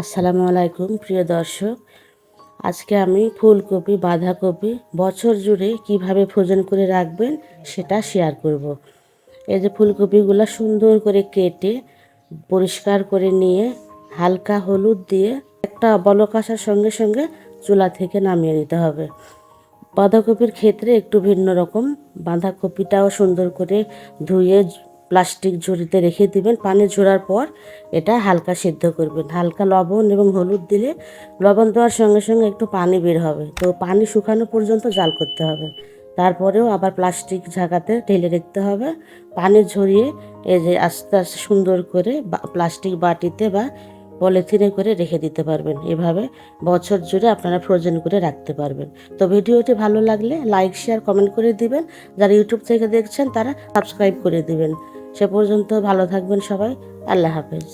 আসসালামু আলাইকুম প্রিয় দর্শক। আজকে আমি ফুলকপি বাঁধাকপি বছর জুড়ে কিভাবে ফ্রোজেন করে রাখবেন সেটা শেয়ার করব। এই যে ফুলকপিগুলো সুন্দর করে কেটে পরিষ্কার করে নিয়ে হালকা হলুদ দিয়ে একটা বলক আসার সঙ্গে সঙ্গে চুলা থেকে নামিয়ে নিতে হবে। বাঁধাকপির ক্ষেত্রে একটু ভিন্ন রকম। বাঁধাকপিটাও সুন্দর করে ধুয়ে প্লাস্টিক ঝুড়িতে রেখে দিবেন। পানি ঝরার পর এটা হালকা সিদ্ধ করবেন। হালকা লবণ এবং হলুদ দিলে লবণ দেওয়ার সঙ্গে সঙ্গে একটু পানি বের হবে, তো পানি শুকানো পর্যন্ত জাল করতে হবে। তারপরেও আবার প্লাস্টিক ঝাঁকাতে ঢেলে রাখতে হবে। পানি ঝরিয়ে এই যে আস্তে আস্তে সুন্দর করে প্লাস্টিক বাটিতে বা পলিথিনে করে রেখে দিতে পারবেন। এভাবে বছর জুড়ে আপনারা ফ্রোজেন করে রাখতে পারবেন। তো ভিডিওটি ভালো লাগলে লাইক শেয়ার কমেন্ট করে দিবেন। যারা ইউটিউব থেকে দেখছেন তারা সাবস্ক্রাইব করে দিবেন। সে পর্যন্ত ভালো থাকবেন সবাই। আল্লাহ হাফেজ।